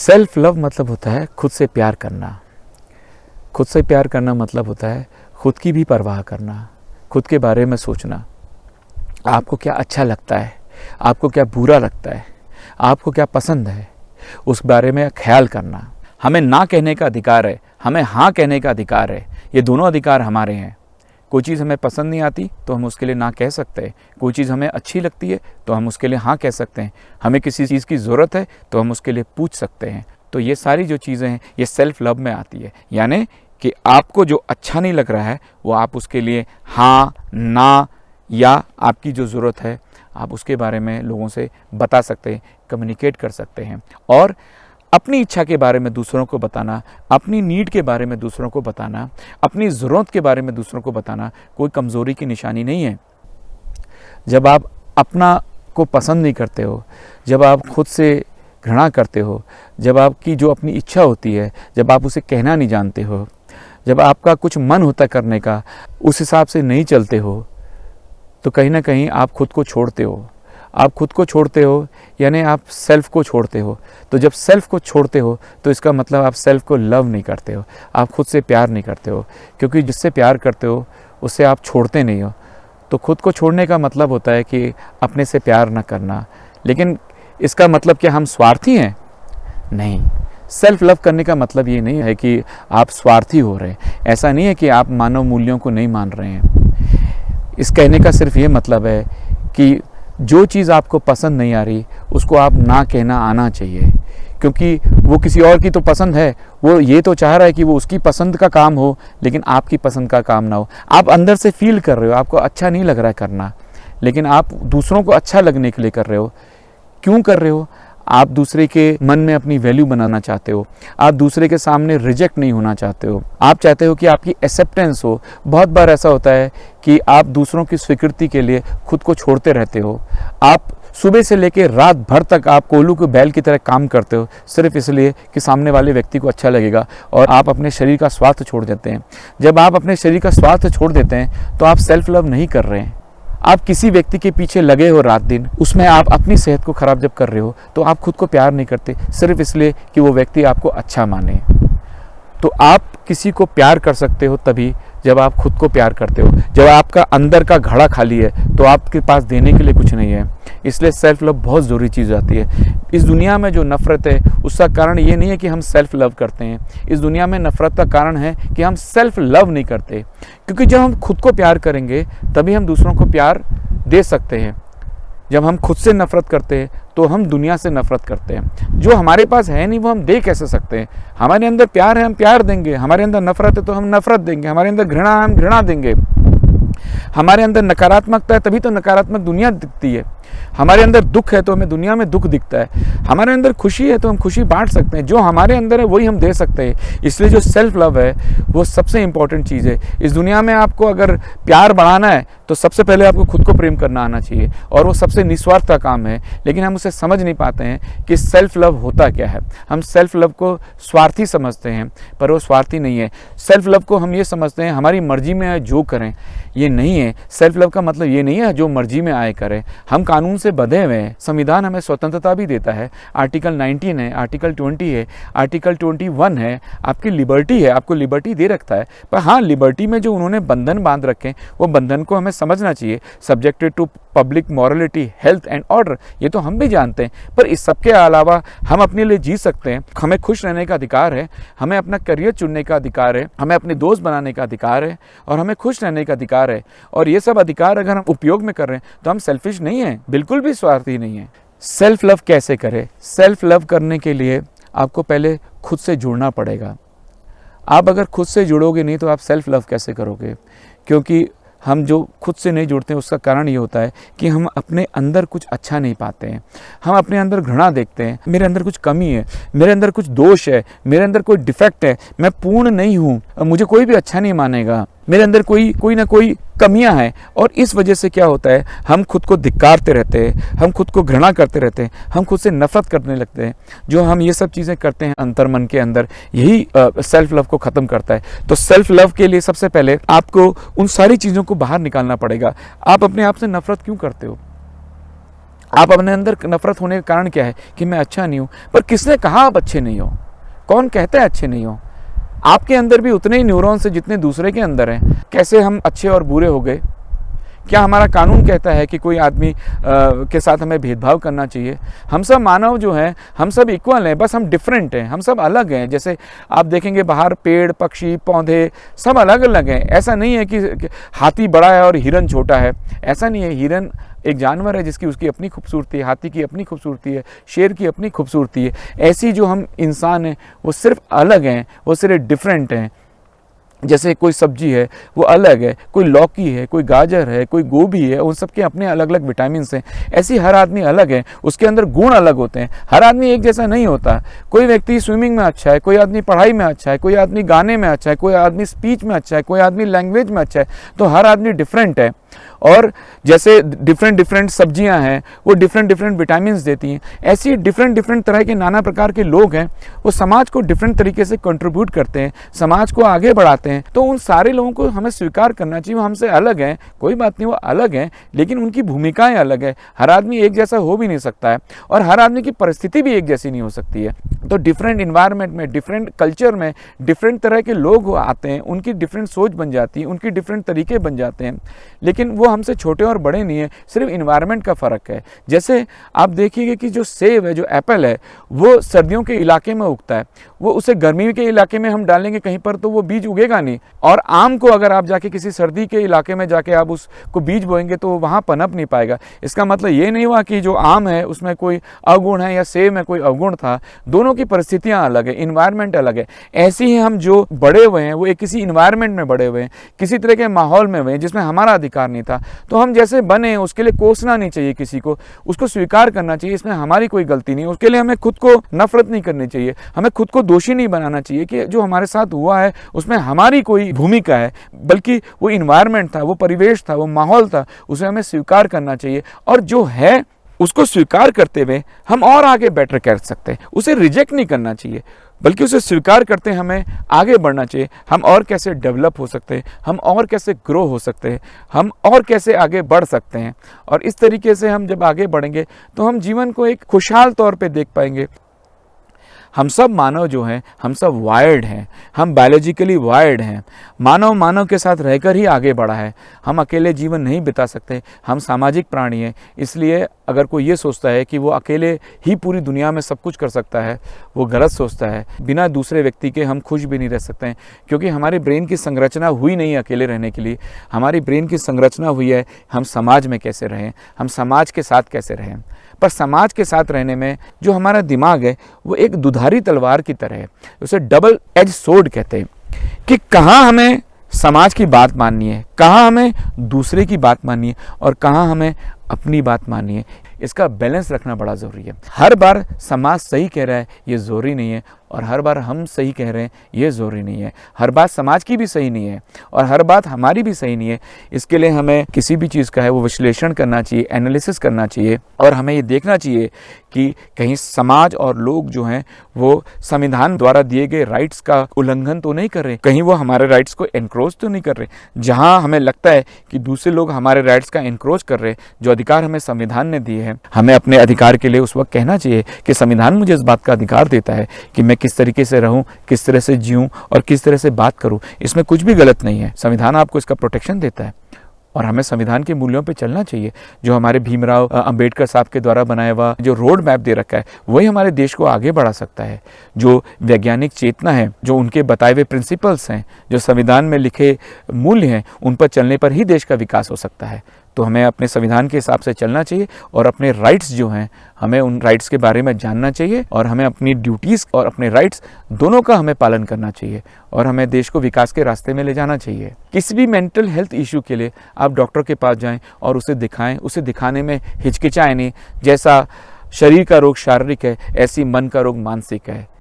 Self love मतलब होता है खुद से प्यार करना। खुद से प्यार करना मतलब होता है खुद की भी परवाह करना, खुद के बारे में सोचना। आपको क्या अच्छा लगता है, आपको क्या बुरा लगता है, आपको क्या पसंद है, उस बारे में ख्याल करना। हमें ना कहने का अधिकार है, हमें हाँ कहने का अधिकार है। ये दोनों अधिकार हमारे हैं। कोई चीज़ हमें पसंद नहीं आती तो हम उसके लिए ना कह सकते हैं। कोई चीज़ हमें अच्छी लगती है तो हम उसके लिए हाँ कह सकते हैं। हमें किसी चीज़ की ज़रूरत है तो हम उसके लिए पूछ सकते हैं। तो ये सारी जो चीज़ें हैं ये सेल्फ लव में आती है। यानी कि आपको जो अच्छा नहीं लग रहा है वो आप उसके लिए हाँ, ना या आपकी जो ज़रूरत है आप उसके बारे में लोगों से बता सकते हैं, कम्युनिकेट कर सकते हैं। और अपनी इच्छा के बारे में दूसरों को बताना, अपनी नीड के बारे में दूसरों को बताना, अपनी ज़रूरत के बारे में दूसरों को बताना कोई कमज़ोरी की निशानी नहीं है। जब आप अपना को पसंद नहीं करते हो, जब आप खुद से घृणा करते हो, जब आपकी जो अपनी इच्छा होती है जब आप उसे कहना नहीं जानते हो, जब आपका कुछ मन होता करने का उस हिसाब से नहीं चलते हो, तो कहीं ना कहीं आप खुद को छोड़ते हो। आप खुद को छोड़ते हो यानी आप सेल्फ को छोड़ते हो। तो जब सेल्फ को छोड़ते हो तो इसका मतलब आप सेल्फ को लव नहीं करते हो, आप खुद से प्यार नहीं करते हो। क्योंकि जिससे प्यार करते हो उससे आप छोड़ते नहीं हो। तो खुद को छोड़ने का मतलब होता है कि अपने से प्यार न करना। लेकिन इसका मतलब क्या हम स्वार्थी हैं? नहीं। सेल्फ लव करने का मतलब ये नहीं है कि आप स्वार्थी हो रहे हैं। ऐसा नहीं है कि आप मानव मूल्यों को नहीं मान रहे हैं। इस कहने का सिर्फ ये मतलब है कि जो चीज़ आपको पसंद नहीं आ रही उसको आप ना कहना आना चाहिए। क्योंकि वो किसी और की तो पसंद है, वो ये तो चाह रहा है कि वो उसकी पसंद का काम हो लेकिन आपकी पसंद का काम ना हो। आप अंदर से फील कर रहे हो आपको अच्छा नहीं लग रहा है करना, लेकिन आप दूसरों को अच्छा लगने के लिए कर रहे हो। क्यों कर रहे हो? आप दूसरे के मन में अपनी वैल्यू बनाना चाहते हो, आप दूसरे के सामने रिजेक्ट नहीं होना चाहते हो, आप चाहते हो कि आपकी एक्सेप्टेंस हो। बहुत बार ऐसा होता है कि आप दूसरों की स्वीकृति के लिए खुद को छोड़ते रहते हो। आप सुबह से लेकर रात भर तक आप कोल्हू के बैल की तरह काम करते हो सिर्फ इसलिए कि सामने वाले व्यक्ति को अच्छा लगेगा, और आप अपने शरीर का स्वास्थ्य छोड़ देते हैं। जब आप अपने शरीर का स्वास्थ्य छोड़ देते हैं तो आप सेल्फ लव नहीं कर रहे हैं। आप किसी व्यक्ति के पीछे लगे हो रात दिन, उसमें आप अपनी सेहत को ख़राब जब कर रहे हो तो आप खुद को प्यार नहीं करते सिर्फ इसलिए कि वो व्यक्ति आपको अच्छा माने। तो आप किसी को प्यार कर सकते हो तभी जब आप खुद को प्यार करते हो। जब आपका अंदर का घड़ा खाली है तो आपके पास देने के लिए कुछ नहीं है। इसलिए सेल्फ लव बहुत ज़रूरी चीज़ आती है। इस दुनिया में जो नफ़रत है उसका कारण ये नहीं है कि हम सेल्फ लव करते हैं। इस दुनिया में नफ़रत का कारण है कि हम सेल्फ लव नहीं करते। क्योंकि जब हम खुद को प्यार करेंगे तभी हम दूसरों को प्यार दे सकते हैं। जब हम खुद से नफ़रत करते हैं तो हम दुनिया से नफ़रत करते हैं। जो हमारे पास है नहीं वो हम दे कैसे सकते हैं? हमारे अंदर प्यार है हम प्यार देंगे, हमारे अंदर नफ़रत है तो हम नफ़रत देंगे, हमारे अंदर घृणा है हम घृणा देंगे, हमारे अंदर नकारात्मकता है तभी तो नकारात्मक दुनिया दिखती है, हमारे अंदर दुख है तो हमें दुनिया में दुख दिखता है, हमारे अंदर खुशी है तो हम खुशी बांट सकते हैं। जो हमारे अंदर है वही हम दे सकते हैं। इसलिए जो सेल्फ लव है वो सबसे इम्पॉर्टेंट चीज़ है। इस दुनिया में आपको अगर प्यार बढ़ाना है तो सबसे पहले आपको खुद को प्रेम करना आना चाहिए, और वो सबसे निस्वार्थ का काम है। लेकिन हम उसे समझ नहीं पाते हैं कि सेल्फ लव होता क्या है। हम सेल्फ लव को स्वार्थी समझते हैं पर वो स्वार्थी नहीं है। सेल्फ लव को हम ये समझते हैं हमारी मर्जी में आए जो करें, ये नहीं है। सेल्फ लव का मतलब ये नहीं है जो मर्जी में आए करें। हम कानून से बंधे हुए हैं। संविधान हमें स्वतंत्रता भी देता है। आर्टिकल 19 है, आर्टिकल 20 है, आर्टिकल 21 है। आपकी लिबर्टी है, आपको लिबर्टी दे रखता है। पर हाँ, लिबर्टी में जो उन्होंने बंधन बांध रखे हैं वो बंधन को हमें समझना चाहिए। Subjected to public morality, health and order, ये तो हम भी जानते हैं। पर इस सब के अलावा हम अपने लिए जी सकते हैं। हमें खुश रहने का अधिकार है, हमें अपना करियर चुनने का अधिकार है, हमें अपने दोस्त बनाने का अधिकार है, और हमें खुश रहने का अधिकार है। और ये सब अधिकार अगर हम उपयोग में कर रहे हैं तो हम सेल्फिश नहीं हैं, बिल्कुल भी स्वार्थी नहीं है। सेल्फ लव कैसे करें? सेल्फ लव करने के लिए आपको पहले खुद से जुड़ना पड़ेगा। आप अगर खुद से जुड़ोगे नहीं तो आप सेल्फ लव कैसे करोगे? क्योंकि हम जो खुद से नहीं जुड़ते हैं उसका कारण ये होता है कि हम अपने अंदर कुछ अच्छा नहीं पाते हैं। हम अपने अंदर घृणा देखते हैं, मेरे अंदर कुछ कमी है, मेरे अंदर कुछ दोष है, मेरे अंदर कोई डिफेक्ट है, मैं पूर्ण नहीं हूँ, मुझे कोई भी अच्छा नहीं मानेगा, मेरे अंदर कोई ना कोई कमियां हैं। और इस वजह से क्या होता है, हम खुद को धिक्कारते रहते हैं, हम खुद को घृणा करते रहते हैं, हम खुद से नफरत करने लगते हैं। जो हम ये सब चीज़ें करते हैं अंतर्मन के अंदर, यही सेल्फ लव को ख़त्म करता है। तो सेल्फ लव के लिए सबसे पहले आपको उन सारी चीज़ों को बाहर निकालना पड़ेगा। आप अपने आप से नफरत क्यों करते हो? आप अपने अंदर नफरत होने का कारण क्या है कि मैं अच्छा नहीं हूँ। पर किसने कहा आप अच्छे नहीं हो? कौन कहता है अच्छे नहीं हो? आपके अंदर भी उतने ही न्यूरॉन्स हैं जितने दूसरे के अंदर हैं। कैसे हम अच्छे और बुरे हो गए? क्या हमारा कानून कहता है कि कोई आदमी के साथ हमें भेदभाव करना चाहिए? हम सब मानव जो हैं, हम सब इक्वल हैं, बस हम डिफरेंट हैं, हम सब अलग हैं। जैसे आप देखेंगे बाहर पेड़, पक्षी, पौधे सब अलग अलग हैं। ऐसा नहीं है कि हाथी बड़ा है और हिरन छोटा है, ऐसा नहीं है। हिरन एक जानवर है जिसकी उसकी अपनी खूबसूरती है, हाथी की अपनी खूबसूरती है, शेर की अपनी खूबसूरती है। ऐसी जो हम इंसान हैं वो सिर्फ अलग हैं, वो सिर्फ डिफरेंट हैं। जैसे कोई सब्जी है वो अलग है, कोई लौकी है, कोई गाजर है, कोई गोभी है, उन सब के अपने अलग अलग विटामिन हैं। ऐसे हर आदमी अलग है, उसके अंदर गुण अलग होते हैं। हर आदमी एक जैसा नहीं होता। कोई व्यक्ति स्विमिंग में अच्छा है, कोई आदमी पढ़ाई में अच्छा है, कोई आदमी गाने में अच्छा है, कोई आदमी स्पीच में अच्छा है, कोई आदमी लैंग्वेज में अच्छा है। तो हर आदमी डिफरेंट है। और जैसे डिफरेंट डिफरेंट सब्जियां हैं वो डिफरेंट डिफरेंट विटामिन देती हैं, ऐसी डिफरेंट डिफरेंट तरह के नाना प्रकार के लोग हैं, वो समाज को डिफरेंट तरीके से कंट्रीब्यूट करते हैं, समाज को आगे बढ़ाते हैं। तो उन सारे लोगों को हमें स्वीकार करना चाहिए। वो हमसे अलग हैं, कोई बात नहीं, वो अलग हैं, लेकिन उनकी भूमिकाएं अलग है। हर आदमी एक जैसा हो भी नहीं सकता है और हर आदमी की परिस्थिति भी एक जैसी नहीं हो सकती है। तो डिफरेंट इन्वायरमेंट में, डिफरेंट कल्चर में डिफरेंट तरह के लोग आते हैं, उनकी डिफरेंट सोच बन जाती है, उनकी डिफरेंट तरीके बन जाते हैं। लेकिन वो हमसे छोटे और बड़े नहीं है, सिर्फ इन्वायरमेंट का फ़र्क है। जैसे आप देखिएगा कि जो सेब है, जो एप्पल है, वो सर्दियों के इलाके में उगता है, वो उसे गर्मी के इलाके में हम डालेंगे कहीं पर तो वो बीज उगेगा नहीं। और आम को अगर आप जाके किसी सर्दी के इलाके में जाके आप उसको बीज बोएंगे तो वहाँ पनप नहीं पाएगा। इसका मतलब ये नहीं हुआ कि जो आम है उसमें कोई अवगुण है या सेब में कोई अवगुण था। दोनों की परिस्थितियाँ अलग है, इन्वायरमेंट अलग है। ऐसे ही हम जो बड़े हुए हैं वो एक किसी इन्वायरमेंट में बड़े हुए हैं, किसी तरह के माहौल में हुए हैं जिसमें हमारा अधिकार नहीं था। तो हम जैसे बने उसके लिए कोसना नहीं चाहिए किसी को, उसको स्वीकार करना चाहिए, इसमें हमारी कोई गलती नहीं है। उसके लिए हमें खुद को नफरत नहीं करनी चाहिए, हमें खुद को दोषी नहीं बनाना चाहिए कि जो हमारे साथ हुआ है उसमें हमारी कोई भूमिका है, बल्कि वो इन्वायरमेंट था, वो परिवेश था, वो माहौल था, उसे हमें स्वीकार करना चाहिए। और जो है उसको स्वीकार करते हुए हम और आगे बेटर कर सकते हैं। उसे रिजेक्ट नहीं करना चाहिए, बल्कि उसे स्वीकार करते हमें आगे बढ़ना चाहिए। हम और कैसे डेवलप हो सकते हैं, हम और कैसे ग्रो हो सकते हैं, हम और कैसे आगे बढ़ सकते हैं। और इस तरीके से हम जब आगे बढ़ेंगे तो हम जीवन को एक खुशहाल तौर पे देख पाएंगे। हम सब मानव जो हैं, हम सब वायर्ड हैं, हम बायोलॉजिकली वायर्ड हैं। मानव मानव के साथ रहकर ही आगे बढ़ा है। हम अकेले जीवन नहीं बिता सकते, हम सामाजिक प्राणी हैं। इसलिए अगर कोई ये सोचता है कि वो अकेले ही पूरी दुनिया में सब कुछ कर सकता है, वो गलत सोचता है। बिना दूसरे व्यक्ति के हम खुश भी नहीं रह सकते हैं, क्योंकि हमारे ब्रेन की संरचना हुई नहीं अकेले रहने के लिए। हमारी ब्रेन की संरचना हुई है हम समाज में कैसे रहें, हम समाज के साथ कैसे रहें। पर समाज के साथ रहने में जो हमारा दिमाग है वो एक दुधारी तलवार की तरह है, उसे डबल एज सोर्ड कहते हैं कि कहाँ हमें समाज की बात माननी है, कहाँ हमें दूसरे की बात माननी है और कहाँ हमें अपनी बात माननी है। इसका बैलेंस रखना बड़ा ज़रूरी है। हर बार समाज सही कह रहा है ये ज़रूरी नहीं है, और हर बार हम सही कह रहे हैं ये ज़रूरी नहीं है। हर बात समाज की भी सही नहीं है और हर बात हमारी भी सही नहीं है। इसके लिए हमें किसी भी चीज़ का है वो विश्लेषण करना चाहिए, एनालिसिस करना चाहिए, और हमें ये देखना चाहिए कि कहीं समाज और लोग जो हैं वो संविधान द्वारा दिए गए राइट्स का उल्लंघन तो नहीं कर रहे, कहीं वो हमारे राइट्स को एनक्रोच तो नहीं कर रहे। जहाँ हमें लगता है कि दूसरे लोग हमारे राइट्स का एनक्रोच कर रहे, जो अधिकार हमें संविधान ने दिए हैं, हमें अपने अधिकार के लिए उस वक्त कहना चाहिए कि संविधान मुझे इस बात का अधिकार देता है कि मैं किस तरीके से रहूं, किस तरह से जीऊं और किस तरह से बात करूं। इसमें कुछ भी गलत नहीं है, संविधान आपको इसका प्रोटेक्शन देता है और हमें संविधान के मूल्यों पे चलना चाहिए। जो हमारे भीमराव अंबेडकर साहब के द्वारा बनाया हुआ जो रोड मैप दे रखा है वही हमारे देश को आगे बढ़ा सकता है। जो वैज्ञानिक चेतना है, जो उनके बताए हुए प्रिंसिपल्स हैं, जो संविधान में लिखे मूल्य हैं, उन पर चलने पर ही देश का विकास हो सकता है। तो हमें अपने संविधान के हिसाब से चलना चाहिए और अपने राइट्स जो हैं हमें उन राइट्स के बारे में जानना चाहिए और हमें अपनी ड्यूटीज़ और अपने राइट्स दोनों का हमें पालन करना चाहिए और हमें देश को विकास के रास्ते में ले जाना चाहिए। किसी भी मेंटल हेल्थ इशू के लिए आप डॉक्टर के पास जाएं और उसे दिखाएं, उसे दिखाने में हिचकिचाएं नहीं। जैसा शरीर का रोग शारीरिक है, ऐसी मन का रोग मानसिक है।